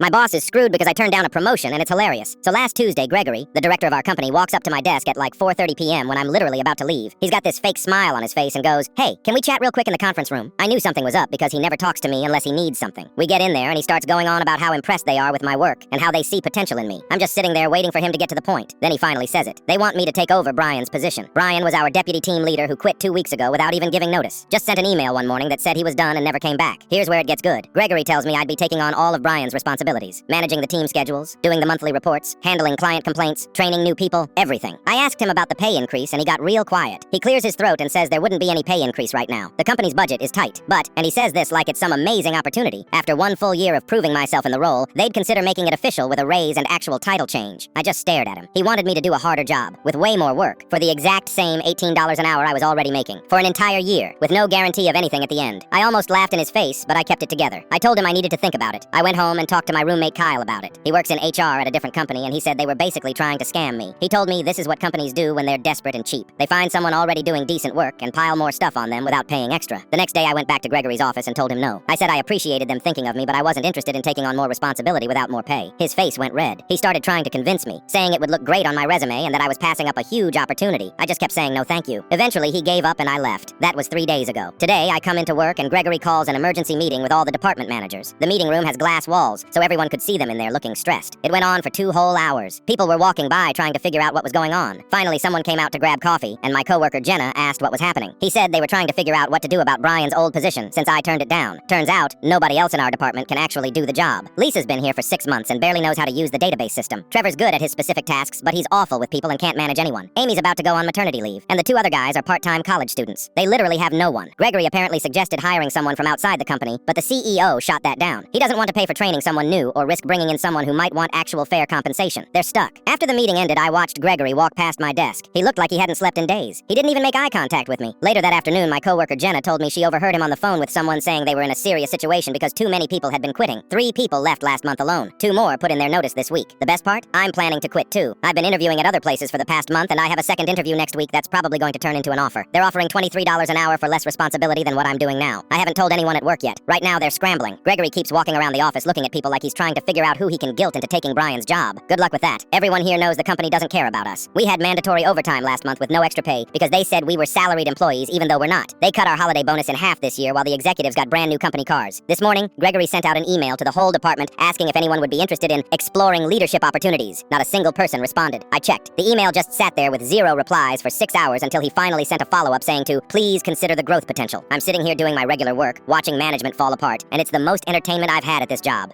My boss is screwed because I turned down a promotion, and it's hilarious. So last Tuesday, Gregory, the director of our company, walks up to my desk at like 4:30 p.m. when I'm literally about to leave. He's got this fake smile on his face and goes, "Hey, can we chat real quick in the conference room?" I knew something was up because he never talks to me unless he needs something. We get in there and he starts going on about how impressed they are with my work and how they see potential in me. I'm just sitting there waiting for him to get to the point. Then he finally says it. They want me to take over Brian's position. Brian was our deputy team leader who quit 2 weeks ago without even giving notice. Just sent an email one morning that said he was done and never came back. Here's where it gets good. Gregory tells me I'd be taking on all of Brian's responsibilities. Managing the team schedules, doing the monthly reports, handling client complaints, training new people, everything. I asked him about the pay increase and he got real quiet. He clears his throat and says there wouldn't be any pay increase right now. The company's budget is tight. But, and he says this like it's some amazing opportunity, after 1 full year of proving myself in the role, they'd consider making it official with a raise and actual title change. I just stared at him. He wanted me to do a harder job, with way more work, for the exact same $18 an hour I was already making, for an entire year, with no guarantee of anything at the end. I almost laughed in his face, but I kept it together. I told him I needed to think about it. I went home and talked to my roommate Kyle about it. He works in HR at a different company, and he said they were basically trying to scam me. He told me this is what companies do when they're desperate and cheap. They find someone already doing decent work and pile more stuff on them without paying extra. The next day I went back to Gregory's office and told him no. I said I appreciated them thinking of me, but I wasn't interested in taking on more responsibility without more pay. His face went red. He started trying to convince me, saying it would look great on my resume and that I was passing up a huge opportunity. I just kept saying no thank you. Eventually he gave up and I left. That was 3 days ago. Today I come into work and Gregory calls an emergency meeting with all the department managers. The meeting room has glass walls, so everyone could see them in there looking stressed. It went on for 2 whole hours. People were walking by trying to figure out what was going on. Finally, someone came out to grab coffee, and my coworker Jenna asked what was happening. He said they were trying to figure out what to do about Brian's old position since I turned it down. Turns out, nobody else in our department can actually do the job. Lisa's been here for 6 months and barely knows how to use the database system. Trevor's good at his specific tasks, but he's awful with people and can't manage anyone. Amy's about to go on maternity leave, and the 2 other guys are part-time college students. They literally have no one. Gregory apparently suggested hiring someone from outside the company, but the CEO shot that down. He doesn't want to pay for training someone new or risk bringing in someone who might want actual fair compensation. They're stuck. After the meeting ended, I watched Gregory walk past my desk. He looked like he hadn't slept in days. He didn't even make eye contact with me. Later that afternoon, my coworker Jenna told me she overheard him on the phone with someone saying they were in a serious situation because too many people had been quitting. 3 people left last month alone. 2 more put in their notice this week. The best part? I'm planning to quit too. I've been interviewing at other places for the past month, and I have a second interview next week that's probably going to turn into an offer. They're offering $23 an hour for less responsibility than what I'm doing now. I haven't told anyone at work yet. Right now, they're scrambling. Gregory keeps walking around the office looking at people like he's trying to figure out who he can guilt into taking Brian's job. Good luck with that. Everyone here knows the company doesn't care about us. We had mandatory overtime last month with no extra pay because they said we were salaried employees even though we're not. They cut our holiday bonus in half this year while the executives got brand new company cars. This morning, Gregory sent out an email to the whole department asking if anyone would be interested in exploring leadership opportunities. Not a single person responded. I checked. The email just sat there with 0 replies for 6 hours until he finally sent a follow-up saying to please consider the growth potential. I'm sitting here doing my regular work, watching management fall apart, and it's the most entertainment I've had at this job.